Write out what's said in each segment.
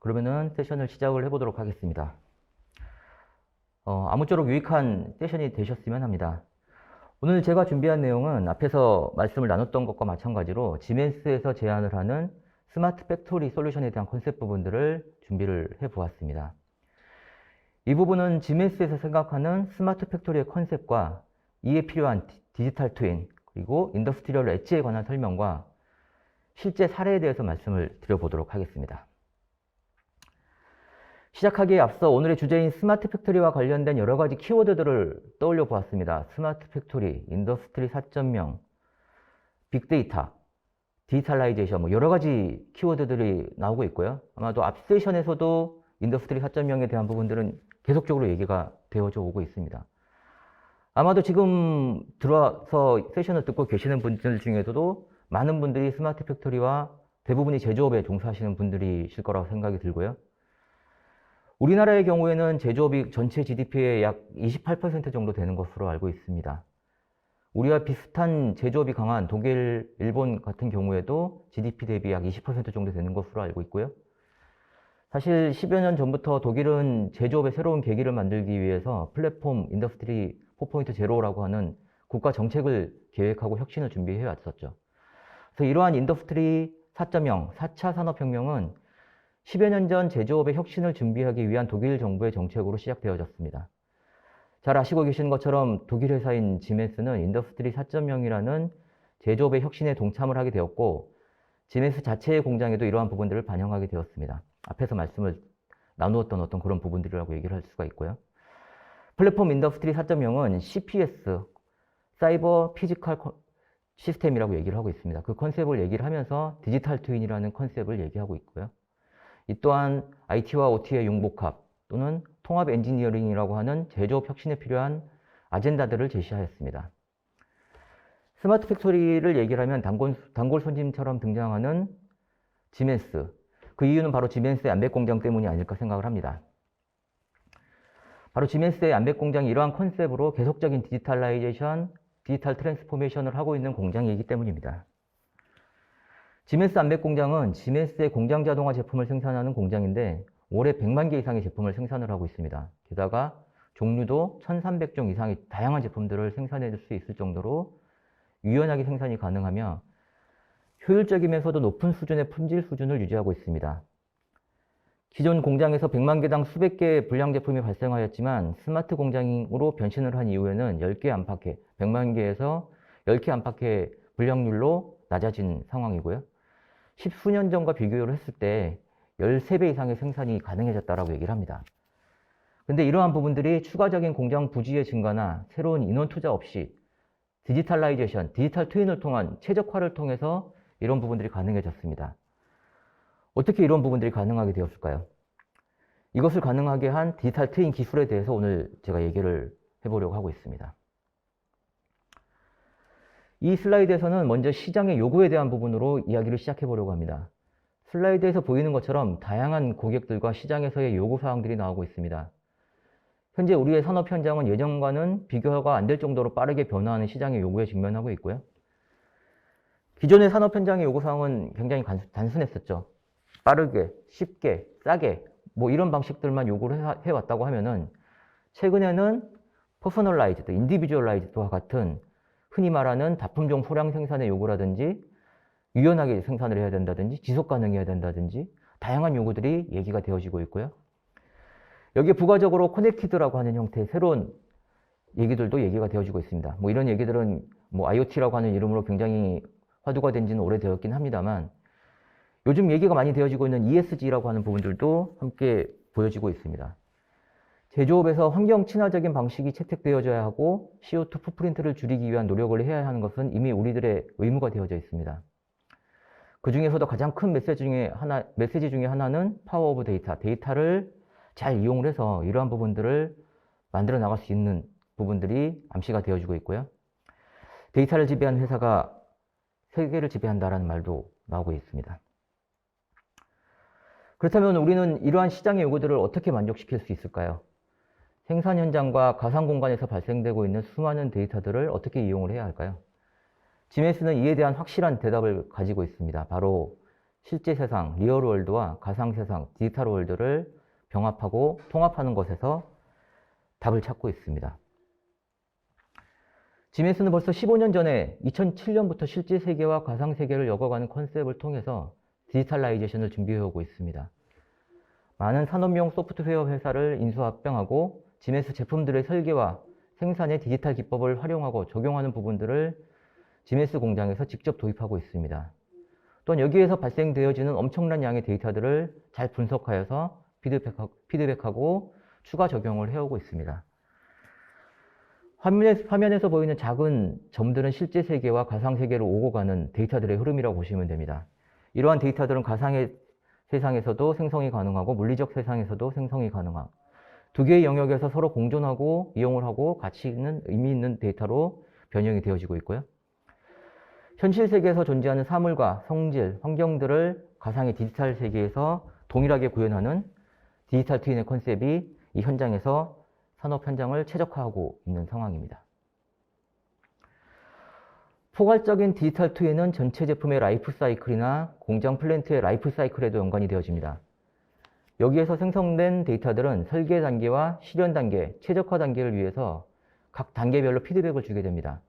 그러면은 세션을 시작을 해보도록 하겠습니다. 아무쪼록 유익한 세션이 되셨으면 합니다. 오늘 제가 준비한 내용은 앞에서 말씀을 나눴던 것과 마찬가지로 지멘스에서 제안을 하는 스마트 팩토리 솔루션에 대한 컨셉 부분들을 준비를 해보았습니다. 이 부분은 지멘스에서 생각하는 스마트 팩토리의 컨셉과 이에 필요한 디지털 트윈, 그리고 인더스트리얼 엣지에 관한 설명과 실제 사례에 대해서 말씀을 드려보도록 하겠습니다. 시작하기에 앞서 오늘의 주제인 스마트 팩토리와 관련된 여러 가지 키워드들을 떠올려 보았습니다. 스마트 팩토리, 인더스트리 4.0, 빅데이터, 디지털라이제이션, 여러 가지 키워드들이 나오고 있고요. 아마도 앞 세션에서도 인더스트리 4.0에 대한 부분들은 계속적으로 얘기가 되어져 오고 있습니다. 아마도 지금 들어와서 세션을 듣고 계시는 분들 중에서도 많은 분들이 스마트 팩토리와 대부분이 제조업에 종사하시는 분들이실 거라고 생각이 들고요. 우리나라의 경우에는 제조업이 전체 GDP의 약 28% 정도 되는 것으로 알고 있습니다. 우리와 비슷한 제조업이 강한 독일, 일본 같은 경우에도 GDP 대비 약 20% 정도 되는 것으로 알고 있고요. 사실 10여 년 전부터 독일은 제조업의 새로운 계기를 만들기 위해서 플랫폼 인더스트리 4.0라고 하는 국가 정책을 계획하고 혁신을 준비해 왔었죠. 그래서 이러한 인더스트리 4.0, 4차 산업혁명은 10여 년 전 제조업의 혁신을 준비하기 위한 독일 정부의 정책으로 시작되어졌습니다. 잘 아시고 계시는 것처럼 독일 회사인 지멘스는 인더스트리 4.0이라는 제조업의 혁신에 동참을 하게 되었고, 지멘스 자체의 공장에도 이러한 부분들을 반영하게 되었습니다. 앞에서 말씀을 나누었던 어떤 그런 부분들이라고 얘기를 할 수가 있고요. 플랫폼 인더스트리 4.0은 CPS, 사이버 피지컬 시스템이라고 얘기를 하고 있습니다. 그 컨셉을 얘기를 하면서 디지털 트윈이라는 컨셉을 얘기하고 있고요. 이 또한 IT와 OT의 융복합 또는 통합 엔지니어링이라고 하는 제조업 혁신에 필요한 아젠다들을 제시하였습니다. 스마트 팩토리를 얘기를 하면 단골 손님처럼 등장하는 지멘스. 그 이유는 바로 지멘스의 암백 공장 때문이 아닐까 생각을 합니다. 바로 지멘스의 암백 공장이 이러한 컨셉으로 계속적인 디지털라이제이션, 디지털 트랜스포메이션을 하고 있는 공장이기 때문입니다. 지멘스 암백 공장은 지멘스의 공장 자동화 제품을 생산하는 공장인데 올해 100만 개 이상의 제품을 생산을 하고 있습니다. 게다가 종류도 1300종 이상의 다양한 제품들을 생산해 줄 수 있을 정도로 유연하게 생산이 가능하며 효율적이면서도 높은 수준의 품질 수준을 유지하고 있습니다. 기존 공장에서 100만 개당 수백 개의 불량 제품이 발생하였지만 스마트 공장으로 변신을 한 이후에는 10개 안팎의 100만 개에서 10개 안팎의 불량률로 낮아진 상황이고요. 10수년 전과 비교를 했을 때 13배 이상의 생산이 가능해졌다고 얘기를 합니다. 근데 이러한 부분들이 추가적인 공장 부지의 증가나 새로운 인원 투자 없이 디지털라이제이션, 디지털 트윈을 통한 최적화를 통해서 이런 부분들이 가능해졌습니다. 어떻게 이런 부분들이 가능하게 되었을까요? 이것을 가능하게 한 디지털 트윈 기술에 대해서 오늘 제가 얘기를 해보려고 하고 있습니다. 이 슬라이드에서는 먼저 시장의 요구에 대한 부분으로 이야기를 시작해 보려고 합니다. 슬라이드에서 보이는 것처럼 다양한 고객들과 시장에서의 요구사항들이 나오고 있습니다. 현재 우리의 산업 현장은 예전과는 비교가 안 될 정도로 빠르게 변화하는 시장의 요구에 직면하고 있고요. 기존의 산업 현장의 요구사항은 굉장히 단순했었죠. 빠르게, 쉽게, 싸게 이런 방식들만 요구를 해왔다고 하면은 최근에는 퍼스널라이즈드, 인디비주얼라이즈드와 같은 흔히 말하는 다품종 소량 생산의 요구라든지 유연하게 생산을 해야 된다든지 지속 가능해야 된다든지 다양한 요구들이 얘기가 되어지고 있고요. 여기에 부가적으로 커넥티드라고 하는 형태의 새로운 얘기들도 얘기가 되어지고 있습니다. 이런 얘기들은 IoT라고 하는 이름으로 굉장히 화두가 된 지는 오래되었긴 합니다만 요즘 얘기가 많이 되어지고 있는 ESG라고 하는 부분들도 함께 보여지고 있습니다. 제조업에서 환경 친화적인 방식이 채택되어져야 하고 CO2 풋프린트를 줄이기 위한 노력을 해야 하는 것은 이미 우리들의 의무가 되어져 있습니다. 그 중에서도 가장 큰 메시지 중에 하나는 파워 오브 데이터, 데이터를 잘 이용을 해서 이러한 부분들을 만들어 나갈 수 있는 부분들이 암시가 되어지고 있고요. 데이터를 지배하는 회사가 세계를 지배한다라는 말도 나오고 있습니다. 그렇다면 우리는 이러한 시장의 요구들을 어떻게 만족시킬 수 있을까요? 생산 현장과 가상 공간에서 발생되고 있는 수많은 데이터들을 어떻게 이용을 해야 할까요? 지멘스는 이에 대한 확실한 대답을 가지고 있습니다. 바로 실제 세상, 리얼월드와 가상 세상, 디지털 월드를 병합하고 통합하는 것에서 답을 찾고 있습니다. GMS는 벌써 15년 전에 2007년부터 실제 세계와 가상 세계를 엮어가는 컨셉을 통해서 디지털라이제이션을 준비해오고 있습니다. 많은 산업용 소프트웨어 회사를 인수합병하고 GMS 제품들의 설계와 생산의 디지털 기법을 활용하고 적용하는 부분들을 GMS 공장에서 직접 도입하고 있습니다. 또한 여기에서 발생되어지는 엄청난 양의 데이터들을 잘 분석하여서 피드백하고 추가 적용을 해오고 있습니다. 화면에서 보이는 작은 점들은 실제 세계와 가상 세계로 오고 가는 데이터들의 흐름이라고 보시면 됩니다. 이러한 데이터들은 가상의 세상에서도 생성이 가능하고 물리적 세상에서도 생성이 가능하고 두 개의 영역에서 서로 공존하고 이용을 하고 가치 있는 의미 있는 데이터로 변형이 되어지고 있고요. 현실 세계에서 존재하는 사물과 성질, 환경들을 가상의 디지털 세계에서 동일하게 구현하는 디지털 트윈의 컨셉이 이 현장에서 산업 현장을 최적화하고 있는 상황입니다. 포괄적인 디지털 트윈은 전체 제품의 라이프 사이클이나 공장 플랜트의 라이프 사이클에도 연관이 되어집니다. 여기에서 생성된 데이터들은 설계 단계와 실현 단계, 최적화 단계를 위해서 각 단계별로 피드백을 주게 됩니다.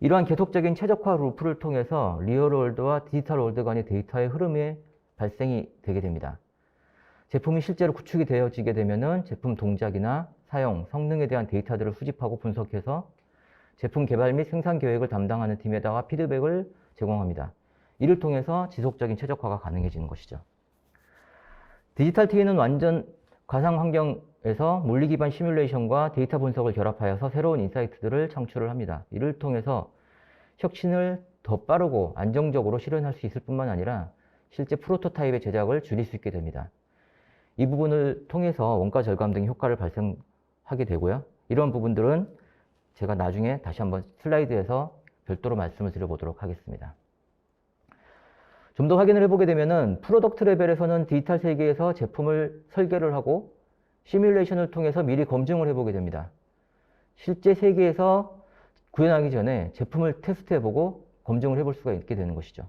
이러한 계속적인 최적화 루프를 통해서 리얼월드와 디지털 월드 간의 데이터의 흐름이 발생이 되게 됩니다. 제품이 실제로 구축이 되어지게 되면은 제품 동작이나 사용, 성능에 대한 데이터들을 수집하고 분석해서 제품 개발 및 생산 계획을 담당하는 팀에다가 피드백을 제공합니다. 이를 통해서 지속적인 최적화가 가능해지는 것이죠. 디지털 트윈은 완전 가상 환경에서 물리 기반 시뮬레이션과 데이터 분석을 결합하여서 새로운 인사이트들을 창출을 합니다. 이를 통해서 혁신을 더 빠르고 안정적으로 실현할 수 있을 뿐만 아니라 실제 프로토타입의 제작을 줄일 수 있게 됩니다. 이 부분을 통해서 원가 절감 등의 효과를 발생하게 되고요. 이런 부분들은 제가 나중에 다시 한번 슬라이드에서 별도로 말씀을 드려보도록 하겠습니다. 좀 더 확인을 해보게 되면은 프로덕트 레벨에서는 디지털 세계에서 제품을 설계를 하고 시뮬레이션을 통해서 미리 검증을 해보게 됩니다. 실제 세계에서 구현하기 전에 제품을 테스트해보고 검증을 해볼 수가 있게 되는 것이죠.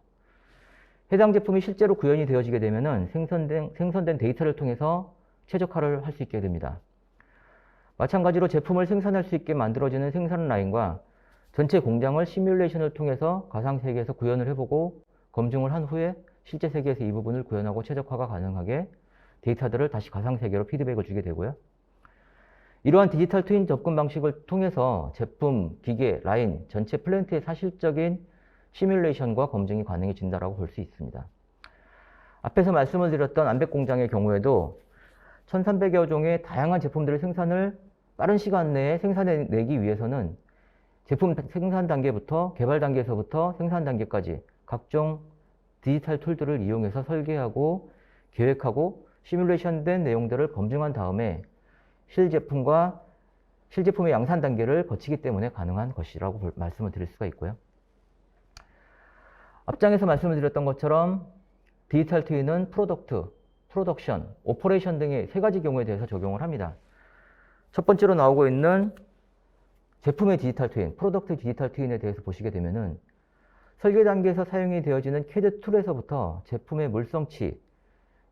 해당 제품이 실제로 구현이 되어지게 되면은 생성된 데이터를 통해서 최적화를 할 수 있게 됩니다. 마찬가지로 제품을 생산할 수 있게 만들어지는 생산 라인과 전체 공장을 시뮬레이션을 통해서 가상 세계에서 구현을 해보고 검증을 한 후에 실제 세계에서 이 부분을 구현하고 최적화가 가능하게 데이터들을 다시 가상 세계로 피드백을 주게 되고요. 이러한 디지털 트윈 접근 방식을 통해서 제품, 기계, 라인, 전체 플랜트의 사실적인 시뮬레이션과 검증이 가능해진다고 볼 수 있습니다. 앞에서 말씀을 드렸던 안백 공장의 경우에도 1300여 종의 다양한 제품들의 생산을 빠른 시간 내에 생산해내기 위해서는 제품 생산 단계부터 개발 단계에서부터 생산 단계까지 각종 디지털 툴들을 이용해서 설계하고 계획하고 시뮬레이션된 내용들을 검증한 다음에 실제품의 양산 단계를 거치기 때문에 가능한 것이라고 말씀을 드릴 수가 있고요. 앞장에서 말씀을 드렸던 것처럼 디지털 트윈은 프로덕트, 프로덕션, 오퍼레이션 등의 세 가지 경우에 대해서 적용을 합니다. 첫 번째로 나오고 있는 제품의 디지털 트윈, 프로덕트 디지털 트윈에 대해서 보시게 되면은 설계 단계에서 사용이 되어지는 CAD 툴에서부터 제품의 물성치,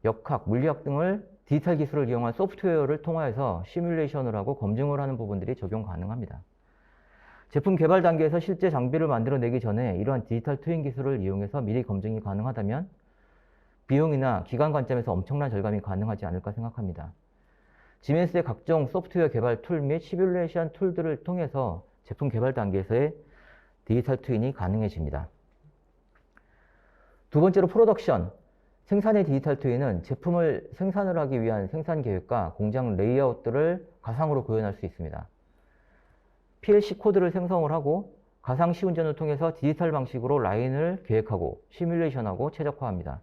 역학, 물리학 등을 디지털 기술을 이용한 소프트웨어를 통하여서 시뮬레이션을 하고 검증을 하는 부분들이 적용 가능합니다. 제품 개발 단계에서 실제 장비를 만들어내기 전에 이러한 디지털 트윈 기술을 이용해서 미리 검증이 가능하다면 비용이나 기간 관점에서 엄청난 절감이 가능하지 않을까 생각합니다. GMS의 각종 소프트웨어 개발 툴 및 시뮬레이션 툴들을 통해서 제품 개발 단계에서의 디지털 트윈이 가능해집니다. 두 번째로 프로덕션, 생산의 디지털 트윈은 제품을 생산을 하기 위한 생산 계획과 공장 레이아웃들을 가상으로 구현할 수 있습니다. PLC 코드를 생성을 하고 가상 시운전을 통해서 디지털 방식으로 라인을 계획하고 시뮬레이션하고 최적화합니다.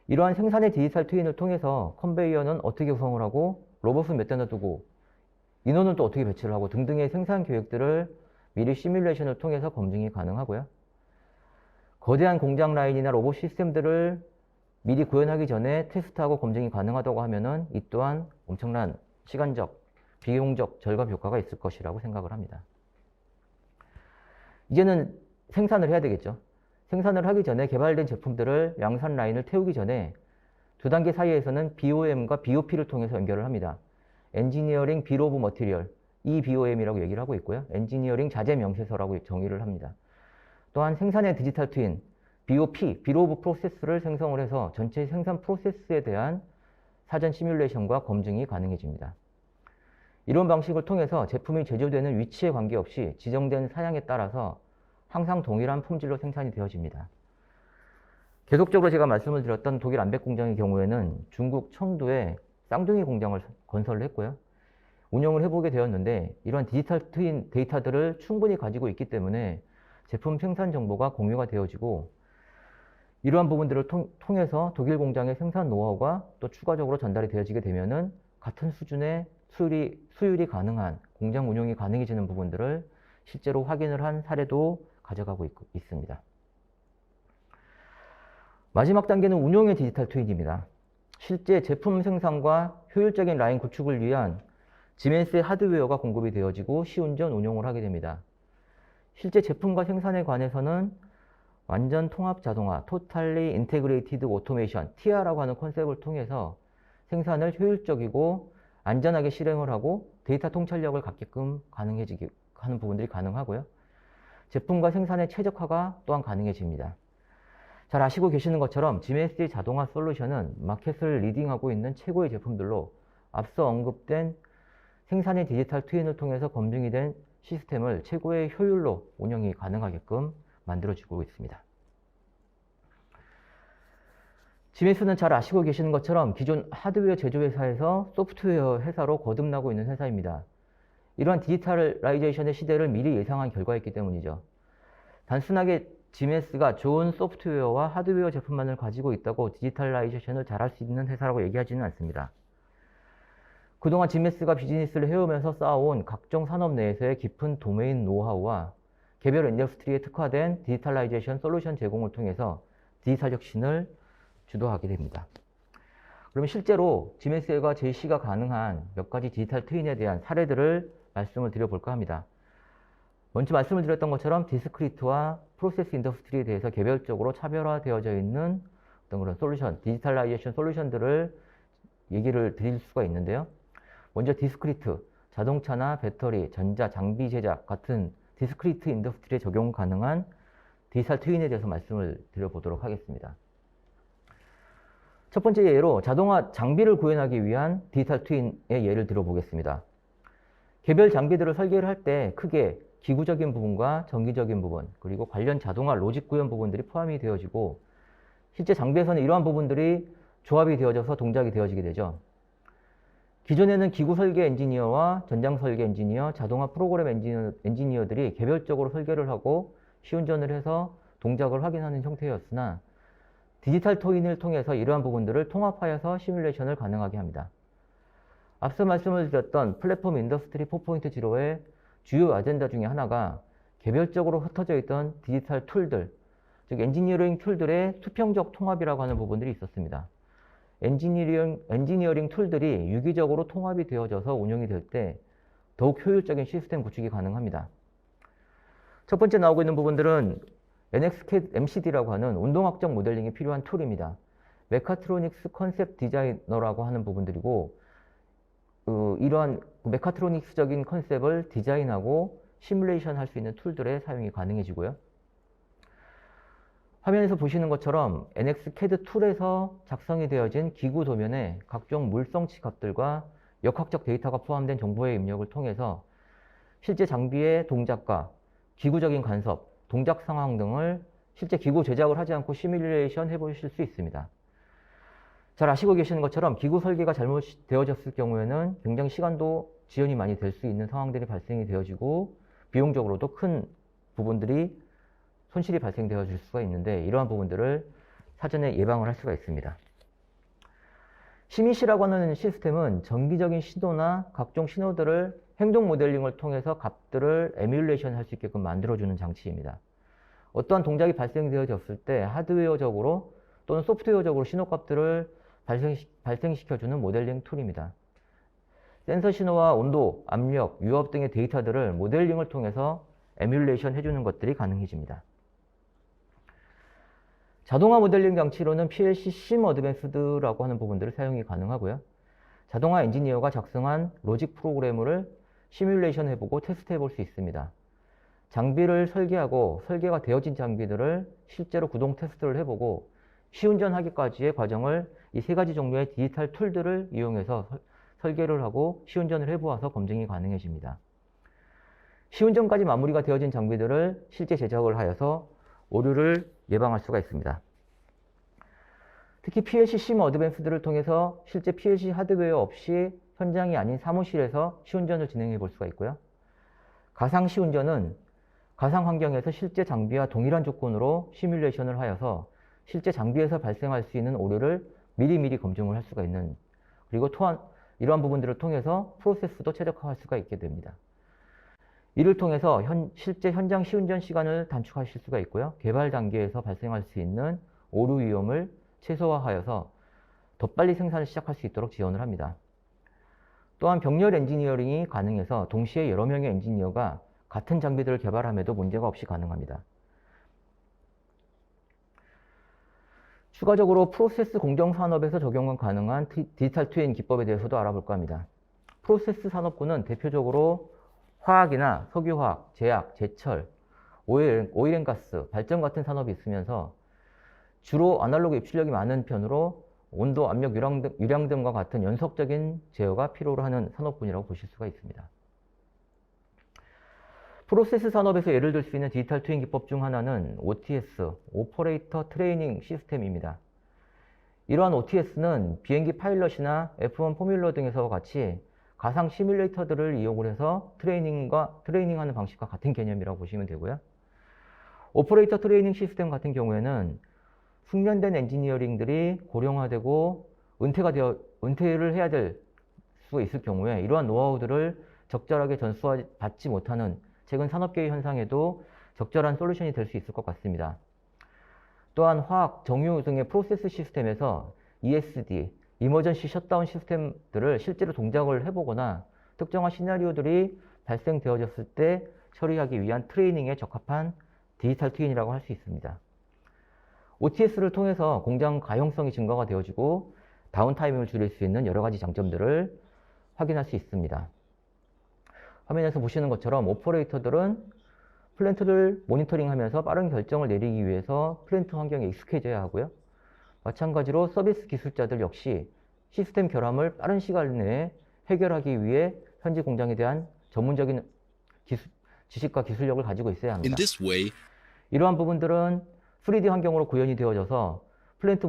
이러한 생산의 디지털 트윈을 통해서 컨베이어는 어떻게 구성을 하고 로봇은 몇 대나 두고 인원은 또 어떻게 배치를 하고 등등의 생산 계획들을 미리 시뮬레이션을 통해서 검증이 가능하고요. 거대한 공장 라인이나 로봇 시스템들을 미리 구현하기 전에 테스트하고 검증이 가능하다고 하면은 이 또한 엄청난 시간적, 비용적 절감 효과가 있을 것이라고 생각을 합니다. 이제는 생산을 해야 되겠죠. 생산을 하기 전에 개발된 제품들을 양산 라인을 태우기 전에 두 단계 사이에서는 BOM과 BOP를 통해서 연결을 합니다. 엔지니어링 빌 오브 머티리얼, EBOM이라고 얘기를 하고 있고요. 엔지니어링 자재 명세서라고 정의를 합니다. 또한 생산의 디지털 트윈, BOP, 빌 오브 프로세스를 생성을 해서 전체 생산 프로세스에 대한 사전 시뮬레이션과 검증이 가능해집니다. 이런 방식을 통해서 제품이 제조되는 위치에 관계없이 지정된 사양에 따라서 항상 동일한 품질로 생산이 되어집니다. 계속적으로 제가 말씀을 드렸던 독일 안백 공장의 경우에는 중국 청두에 쌍둥이 공장을 건설을 했고요. 운영을 해보게 되었는데 이러한 디지털 트윈 데이터들을 충분히 가지고 있기 때문에 제품 생산 정보가 공유가 되어지고 이러한 부분들을 통해서 독일 공장의 생산 노하우가 또 추가적으로 전달이 되어지게 되면은 같은 수준의 수율이 가능한 공장 운영이 가능해지는 부분들을 실제로 확인을 한 사례도 가져가고 있습니다. 마지막 단계는 운용의 디지털 트윈입니다. 실제 제품 생산과 효율적인 라인 구축을 위한 지멘스의 하드웨어가 공급이 되어지고 시운전 운용을 하게 됩니다. 실제 제품과 생산에 관해서는 완전 통합 자동화, Totally Integrated Automation, TIA라고 하는 컨셉을 통해서 생산을 효율적이고 안전하게 실행을 하고 데이터 통찰력을 갖게끔 가능해지게 하는 부분들이 가능하고요. 제품과 생산의 최적화가 또한 가능해집니다. 잘 아시고 계시는 것처럼 지멘스의 자동화 솔루션은 마켓을 리딩하고 있는 최고의 제품들로 앞서 언급된 생산의 디지털 트윈을 통해서 검증이 된 시스템을 최고의 효율로 운영이 가능하게끔 만들어주고 있습니다. 지멘스는 잘 아시고 계시는 것처럼 기존 하드웨어 제조회사에서 소프트웨어 회사로 거듭나고 있는 회사입니다. 이러한 디지털라이제이션의 시대를 미리 예상한 결과였기 때문이죠. 단순하게 지멘스가 좋은 소프트웨어와 하드웨어 제품만을 가지고 있다고 디지털라이제이션을 잘할 수 있는 회사라고 얘기하지는 않습니다. 그동안 지멘스가 비즈니스를 해오면서 쌓아온 각종 산업 내에서의 깊은 도메인 노하우와 개별 인더스트리에 특화된 디지털라이제이션 솔루션 제공을 통해서 디지털 혁신을 주도하게 됩니다. 그러면 실제로 지멘스가 제시가 가능한 몇 가지 디지털 트윈에 대한 사례들을 말씀을 드려볼까 합니다. 먼저 말씀을 드렸던 것처럼 디스크리트와 프로세스 인더스트리에 대해서 개별적으로 차별화되어져 있는 어떤 그런 솔루션, 디지털라이제이션 솔루션들을 얘기를 드릴 수가 있는데요. 먼저 디스크리트, 자동차나 배터리, 전자, 장비 제작 같은 디스크리트 인더스트리에 적용 가능한 디지털 트윈에 대해서 말씀을 드려보도록 하겠습니다. 첫 번째 예로 자동화 장비를 구현하기 위한 디지털 트윈의 예를 들어보겠습니다. 개별 장비들을 설계를 할 때 크게 기구적인 부분과 전기적인 부분, 그리고 관련 자동화 로직 구현 부분들이 포함이 되어지고 실제 장비에서는 이러한 부분들이 조합이 되어져서 동작이 되어지게 되죠. 기존에는 기구 설계 엔지니어와 전장 설계 엔지니어, 자동화 프로그램 엔지니어들이 개별적으로 설계를 하고 시운전을 해서 동작을 확인하는 형태였으나 디지털 트윈을 통해서 이러한 부분들을 통합하여서 시뮬레이션을 가능하게 합니다. 앞서 말씀을 드렸던 플랫폼 인더스트리 4.0의 주요 아젠다 중에 하나가 개별적으로 흩어져 있던 디지털 툴들, 즉 엔지니어링 툴들의 수평적 통합이라고 하는 부분들이 있었습니다. 엔지니어링 툴들이 유기적으로 통합이 되어져서 운영이 될 때 더욱 효율적인 시스템 구축이 가능합니다. 첫 번째 나오고 있는 부분들은 NXMCD라고 하는 운동학적 모델링이 필요한 툴입니다. 메카트로닉스 컨셉 디자이너라고 하는 부분들이고 이러한 메카트로닉스적인 컨셉을 디자인하고 시뮬레이션 할 수 있는 툴들의 사용이 가능해지고요. 화면에서 보시는 것처럼 NXCAD 툴에서 작성이 되어진 기구 도면에 각종 물성치 값들과 역학적 데이터가 포함된 정보의 입력을 통해서 실제 장비의 동작과 기구적인 간섭, 동작 상황 등을 실제 기구 제작을 하지 않고 시뮬레이션 해보실 수 있습니다. 잘 아시고 계시는 것처럼 기구 설계가 잘못되어졌을 경우에는 굉장히 시간도 지연이 많이 될 수 있는 상황들이 발생이 되어지고 비용적으로도 큰 부분들이 손실이 발생되어질 수가 있는데 이러한 부분들을 사전에 예방을 할 수가 있습니다. 시미시라고 하는 시스템은 정기적인 신호나 각종 신호들을 행동 모델링을 통해서 값들을 에뮬레이션 할 수 있게끔 만들어주는 장치입니다. 어떠한 동작이 발생되어졌을 때 하드웨어적으로 또는 소프트웨어적으로 신호값들을 발생시켜주는 모델링 툴입니다. 센서 신호와 온도, 압력, 유압 등의 데이터들을 모델링을 통해서 에뮬레이션 해주는 것들이 가능해집니다. 자동화 모델링 장치로는 PLC 심 어드밴스드라고 하는 부분들을 사용이 가능하고요. 자동화 엔지니어가 작성한 로직 프로그램을 시뮬레이션 해보고 테스트 해볼 수 있습니다. 장비를 설계하고 설계가 되어진 장비들을 실제로 구동 테스트를 해보고 시운전하기까지의 과정을 이 세 가지 종류의 디지털 툴들을 이용해서 설계를 하고 시운전을 해보아서 검증이 가능해집니다. 시운전까지 마무리가 되어진 장비들을 실제 제작을 하여서 오류를 예방할 수가 있습니다. 특히 PLC 심 어드밴스드를 통해서 실제 PLC 하드웨어 없이 현장이 아닌 사무실에서 시운전을 진행해 볼 수가 있고요. 가상 시운전은 가상 환경에서 실제 장비와 동일한 조건으로 시뮬레이션을 하여서 실제 장비에서 발생할 수 있는 오류를 미리미리 검증을 할 수가 있는, 그리고 또한 이러한 부분들을 통해서 프로세스도 최적화할 수가 있게 됩니다. 이를 통해서 실제 현장 시운전 시간을 단축하실 수가 있고요. 개발 단계에서 발생할 수 있는 오류 위험을 최소화하여서 더 빨리 생산을 시작할 수 있도록 지원을 합니다. 또한 병렬 엔지니어링이 가능해서 동시에 여러 명의 엔지니어가 같은 장비들을 개발함에도 문제가 없이 가능합니다. 추가적으로 프로세스 공정 산업에서 적용 가능한 디지털 트윈 기법에 대해서도 알아볼까 합니다. 프로세스 산업군은 대표적으로 화학이나 석유화학, 제약, 제철, 오일앤가스, 발전 같은 산업이 있으면서 주로 아날로그 입출력이 많은 편으로 온도, 압력, 유량 등과 같은 연속적인 제어가 필요로 하는 산업군이라고 보실 수가 있습니다. 프로세스 산업에서 예를 들 수 있는 디지털 트윈 기법 중 하나는 OTS, 오퍼레이터 트레이닝 시스템입니다. 이러한 OTS는 비행기 파일럿이나 F1 포뮬러 등에서와 같이 가상 시뮬레이터들을 이용을 해서 트레이닝하는 방식과 같은 개념이라고 보시면 되고요. 오퍼레이터 트레이닝 시스템 같은 경우에는 숙련된 엔지니어링들이 고령화되고 은퇴를 해야 될 수 있을 경우에 이러한 노하우들을 적절하게 전수받지 못하는 최근 산업계의 현상에도 적절한 솔루션이 될 수 있을 것 같습니다. 또한 화학, 정유 등의 프로세스 시스템에서 ESD, 이머전시 셧다운 시스템들을 실제로 동작을 해보거나 특정한 시나리오들이 발생되어졌을 때 처리하기 위한 트레이닝에 적합한 디지털 트윈이라고 할 수 있습니다. OTS를 통해서 공장 가용성이 증가가 되어지고 다운타임을 줄일 수 있는 여러 가지 장점들을 확인할 수 있습니다. 화면에서 보시는 것처럼 오퍼레이터들은 플랜트를 모니터링하면서 빠른 결정을 내리기 위해서 플랜트 환경에 익숙해져야 하고요. 마찬가지로 서비스 기술자들 역시 시스템 결함을 빠른 시간 내에 해결하기 위해 현지 공장에 대한 전문적인 지식과 기술력을 가지고 있어야 합니다. 이러한 부분들은 3D 환경으로 구현이 되어져서 플랜트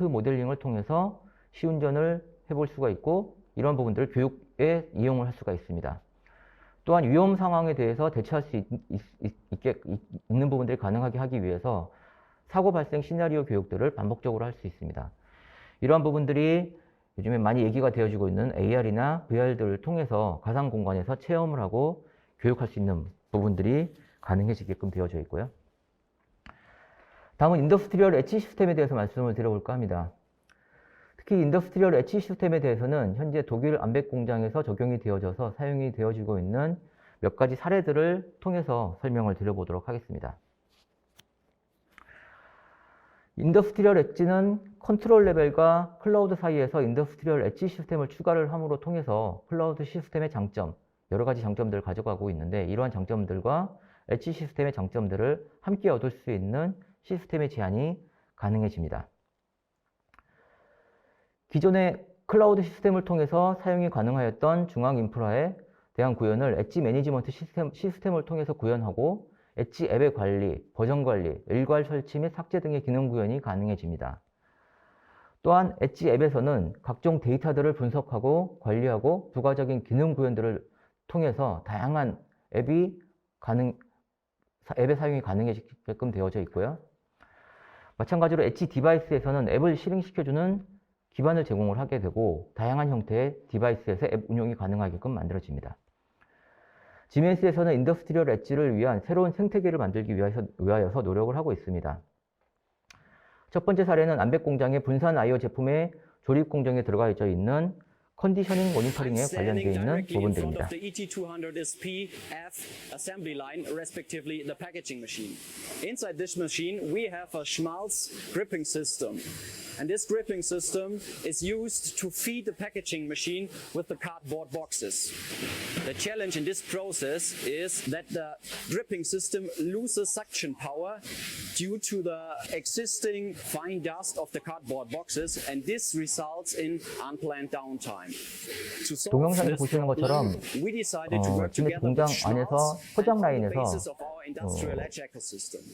모델링을 통해서 시운전을 해볼 수가 있고 이러한 부분들을 교육에 이용을 할 수가 있습니다. 또한 위험 상황에 대해서 대처할 수 있는 부분들이 가능하게 하기 위해서 사고 발생 시나리오 교육들을 반복적으로 할 수 있습니다. 이러한 부분들이 요즘에 많이 얘기가 되어지고 있는 AR이나 VR들을 통해서 가상 공간에서 체험을 하고 교육할 수 있는 부분들이 가능해지게끔 되어져 있고요. 다음은 인더스트리얼 엣지 시스템에 대해서 말씀을 드려볼까 합니다. 특히 인더스트리얼 엣지 시스템에 대해서는 현재 독일 암백 공장에서 적용이 되어져서 사용이 되어지고 있는 몇 가지 사례들을 통해서 설명을 드려보도록 하겠습니다. 인더스트리얼 엣지는 컨트롤 레벨과 클라우드 사이에서 인더스트리얼 엣지 시스템을 추가를 함으로 통해서 클라우드 시스템의 장점, 여러 가지 장점들을 가져가고 있는데 이러한 장점들과 엣지 시스템의 장점들을 함께 얻을 수 있는 시스템의 제안이 가능해집니다. 기존의 클라우드 시스템을 통해서 사용이 가능하였던 중앙 인프라에 대한 구현을 엣지 매니지먼트 시스템을 통해서 구현하고 엣지 앱의 관리, 버전 관리, 일괄 설치 및 삭제 등의 기능 구현이 가능해집니다. 또한 엣지 앱에서는 각종 데이터들을 분석하고 관리하고 부가적인 기능 구현들을 통해서 다양한 앱의 사용이 가능해지게끔 되어져 있고요. 마찬가지로 엣지 디바이스에서는 앱을 실행시켜주는 기반을 제공을 하게 되고 다양한 형태의 디바이스에서 앱 운용이 가능하게끔 만들어집니다. 지멘스에서는 인더스트리얼 엣지를 위한 새로운 생태계를 만들기 위하여서 노력을 하고 있습니다. 첫 번째 사례는 암백 공장의 분산 IO 제품의 조립 공정에 들어가 있는 컨디셔닝 모니터링에 관련되어 있는 부분들입니다. The ET200 is PF assembly line, respectively the packaging machine. Inside this machine, we have a Schmalz gripping system. And this gripping system is used to feed the packaging machine with the cardboard boxes. The challenge in this process is that the gripping system loses suction power due to the existing fine dust of the cardboard boxes, and this results in unplanned downtime. To solve 동영상에서 this 보시는 것처럼 problem, we decided to work 지메스 together 공장 with 안에서 Schmalz 포장 on the 라인에서 basis of our industrial edge ecosystem.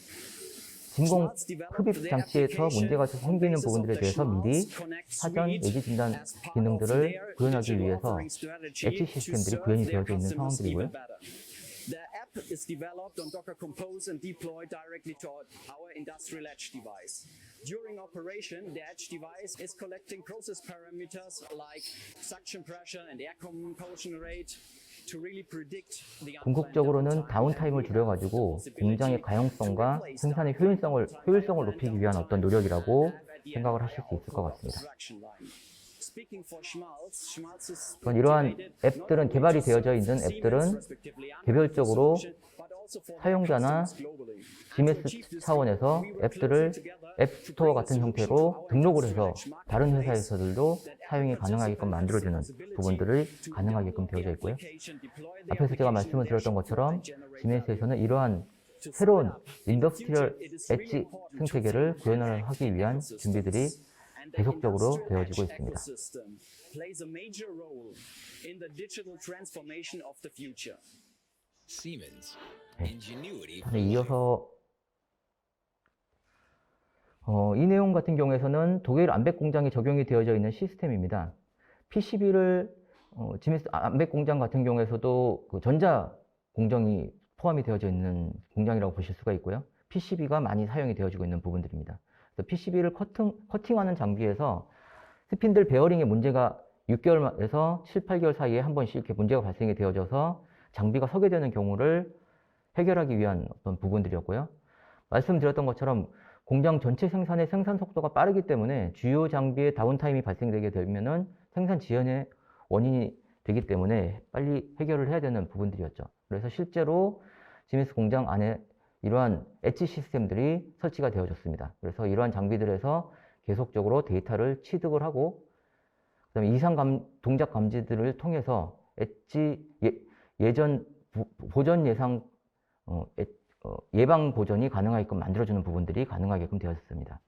진공 흡입 장치에서 문제가 생기는 부분들에 대해서 미리 사전 예지 진단 기능들을 구현하기 위해서 엣지 시스템들이 구현이 되어져 있는 상황들이고요. The app is developed on Docker Compose and deployed directly to our industrial edge device. During operation, the edge device is collecting process parameters like suction pressure and air compulsion rate to really predict the 궁극적으로는 다운타임을 줄여가지고 공장의 가용성과 생산의 효율성을 높이기 위한 어떤 노력이라고 생각을 하실 수 있을 것 같습니다. 이러한 앱들은 개발이 되어져 있는 앱들은 개별적으로 사용자나 지메스 차원에서 앱들을 앱스토어 같은 형태로 등록을 해서 다른 회사에서들도 사용이 가능하게끔 만들어주는 부분들을 가능하게끔 되어져 있고요. 앞에서 제가 말씀을 드렸던 것처럼 지메스에서는 이러한 새로운 인더스트리얼 엣지 생태계를 구현을 하기 위한 준비들이 계속적으로 되어지고 있습니다. 네, 이어서 이 내용 같은 경우에서는 독일 암백 공장에 적용이 되어져 있는 시스템입니다. PCB를 지메스 암백 공장 같은 경우에서도 그 전자 공정이 포함이 되어져 있는 공장이라고 보실 수가 있고요. PCB가 많이 사용이 되어지고 있는 부분들입니다. PCB를 커팅하는 장비에서 스핀들 베어링에 문제가 6개월에서 7, 8개월 사이에 한 번씩 이렇게 문제가 발생이 되어져서 장비가 서게 되는 경우를 해결하기 위한 어떤 부분들이었고요. 말씀드렸던 것처럼 공장 전체 생산의 생산 속도가 빠르기 때문에 주요 장비의 다운타임이 발생되게 되면은 생산 지연의 원인이 되기 때문에 빨리 해결을 해야 되는 부분들이었죠. 그래서 실제로 지메스 공장 안에 이러한 엣지 시스템들이 설치가 되어졌습니다. 그래서 이러한 장비들에서 계속적으로 데이터를 취득을 하고 그다음에 이상 동작 감지들을 통해서 엣지 예전 보전 예방 보전이 가능하게끔 만들어주는 부분들이 가능하게끔 되었습니다.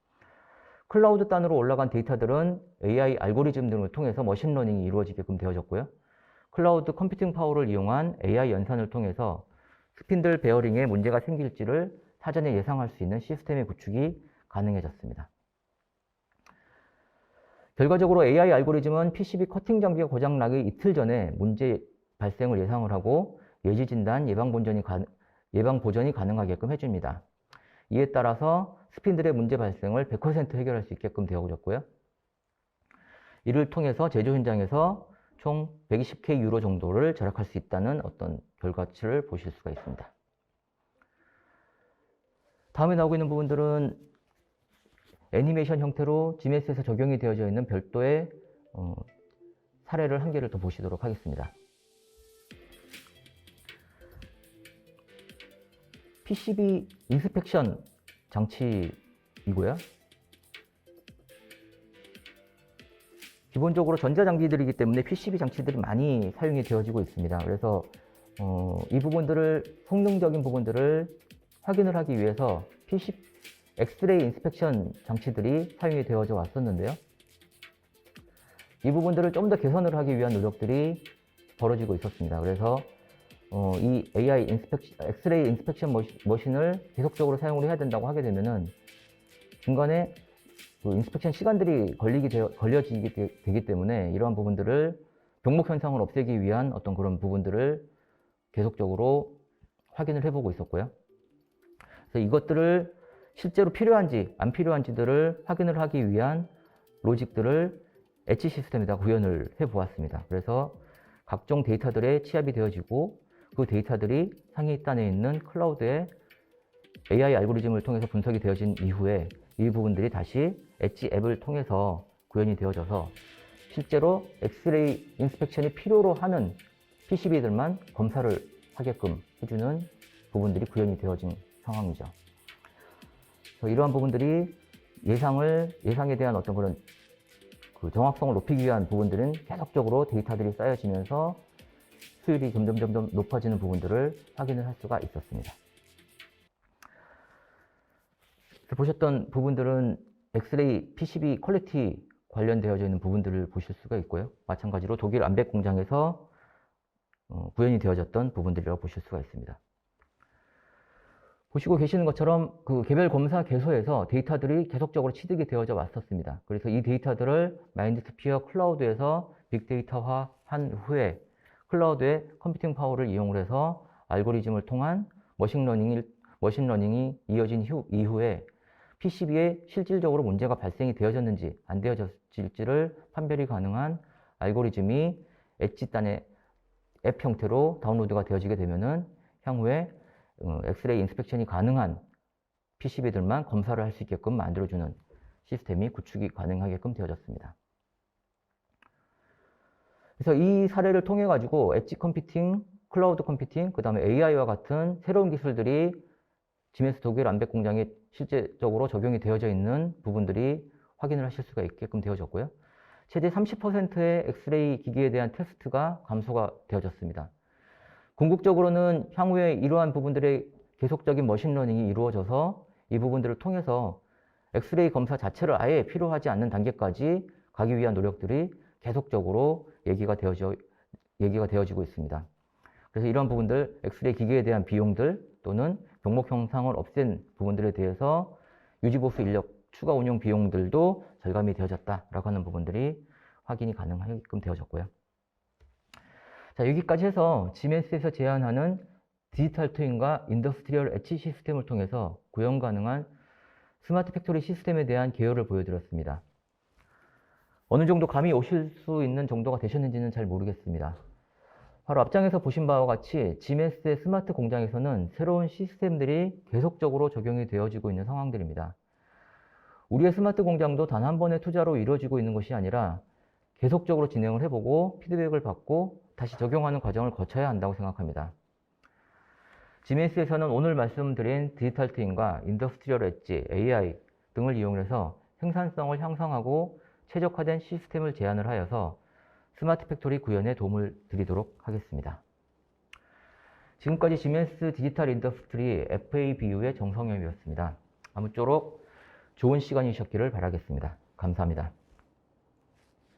클라우드 단으로 올라간 데이터들은 AI 알고리즘 등을 통해서 머신러닝이 이루어지게끔 되어졌고요. 클라우드 컴퓨팅 파워를 이용한 AI 연산을 통해서 스핀들 베어링에 문제가 생길지를 사전에 예상할 수 있는 시스템의 구축이 가능해졌습니다. 결과적으로 AI 알고리즘은 PCB 커팅 장비가 고장나기 이틀 전에 문제 발생을 예상을 하고 예지 진단, 예방 보전이 가능하게끔 해줍니다. 이에 따라서 스핀들의 문제 발생을 100% 해결할 수 있게끔 되어졌고요. 이를 통해서 제조 현장에서 총 120K 유로 정도를 절약할 수 있다는 어떤 결과치를 보실 수가 있습니다. 다음에 나오고 있는 부분들은 애니메이션 형태로 지메스에서 적용이 되어져 있는 별도의 사례를 한 개를 더 보시도록 하겠습니다. PCB 인스펙션 장치이고요. 기본적으로 전자장비들이기 때문에 PCB 장치들이 많이 사용이 되어지고 있습니다. 그래서 이 부분들을, 성능적인 부분들을 확인을 하기 위해서 엑스레이 인스펙션 장치들이 사용이 되어져 왔었는데요. 이 부분들을 좀 더 개선을 하기 위한 노력들이 벌어지고 있었습니다. 그래서 이 AI 엑스레이 인스펙션 머신을 계속적으로 사용을 해야 된다고 하게 되면은 중간에 그 인스펙션 시간들이 걸려지게 되기 때문에 이러한 부분들을 병목 현상을 없애기 위한 어떤 그런 부분들을 계속적으로 확인을 해보고 있었고요. 그래서 이것들을 실제로 필요한지 안 필요한지들을 확인을 하기 위한 로직들을 엣지 시스템에다 구현을 해보았습니다. 그래서 각종 데이터들의 취합이 되어지고 그 데이터들이 상위 단에 있는 클라우드에 AI 알고리즘을 통해서 분석이 되어진 이후에 이 부분들이 다시 엣지 앱을 통해서 구현이 되어져서 실제로 엑스레이 인스펙션이 필요로 하는 PCB들만 검사를 하게끔 해주는 부분들이 구현이 되어진 상황이죠. 이러한 부분들이 예상에 대한 어떤 그런 그 정확성을 높이기 위한 부분들은 계속적으로 데이터들이 쌓여지면서 수율이 점점 높아지는 부분들을 확인을 할 수가 있었습니다. 보셨던 부분들은 엑스레이 PCB 퀄리티 관련되어져 있는 부분들을 보실 수가 있고요. 마찬가지로 독일 암백 공장에서 구현이 되어졌던 부분들이라고 보실 수가 있습니다. 보시고 계시는 것처럼 그 개별 검사 개소에서 데이터들이 계속적으로 취득이 되어져 왔었습니다. 그래서 이 데이터들을 마인드스피어 클라우드에서 빅데이터화한 후에 클라우드의 컴퓨팅 파워를 이용을 해서 알고리즘을 통한 머신러닝이 이어진 이후에 PCB에 실질적으로 문제가 발생이 되어졌는지 안 되어졌을지를 판별이 가능한 알고리즘이 엣지단의 앱 형태로 다운로드가 되어지게 되면은 향후에 엑스레이 인스펙션이 가능한 PCB들만 검사를 할 수 있게끔 만들어주는 시스템이 구축이 가능하게끔 되어졌습니다. 그래서 이 사례를 통해 가지고 엣지 컴퓨팅, 클라우드 컴퓨팅, 그 다음에 AI와 같은 새로운 기술들이 지멘스 독일 암백 공장에 실제적으로 적용이 되어져 있는 부분들이 확인을 하실 수가 있게끔 되어졌고요. 최대 30%의 엑스레이 기기에 대한 테스트가 감소가 되어졌습니다. 궁극적으로는 향후에 이러한 부분들의 계속적인 머신러닝이 이루어져서 이 부분들을 통해서 엑스레이 검사 자체를 아예 필요하지 않는 단계까지 가기 위한 노력들이 계속적으로 얘기가 되어지고 있습니다. 그래서 이러한 부분들, 엑스레이 기기에 대한 비용들 또는 병목 형상을 없앤 부분들에 대해서 유지보수 인력 추가 운영 비용들도 절감이 되어졌다라고 하는 부분들이 확인이 가능하게끔 되어졌고요. 자, 여기까지 해서 지멘스에서 제안하는 디지털 트윈과 인더스트리얼 엣지 시스템을 통해서 구현 가능한 스마트 팩토리 시스템에 대한 개요를 보여드렸습니다. 어느 정도 감이 오실 수 있는 정도가 되셨는지는 잘 모르겠습니다. 바로 앞장에서 보신 바와 같이 지멘스의 스마트 공장에서는 새로운 시스템들이 계속적으로 적용이 되어지고 있는 상황들입니다. 우리의 스마트 공장도 단 한 번의 투자로 이루어지고 있는 것이 아니라 계속적으로 진행을 해보고 피드백을 받고 다시 적용하는 과정을 거쳐야 한다고 생각합니다. 지멘스에서는 오늘 말씀드린 디지털 트윈과 인더스트리얼 엣지, AI 등을 이용해서 생산성을 향상하고 최적화된 시스템을 제안을 하여서 스마트 팩토리 구현에 도움을 드리도록 하겠습니다. 지금까지 지멘스 디지털 인더스트리 FABU의 정성엽이었습니다. 아무쪼록 좋은 시간이셨기를 바라겠습니다. 감사합니다.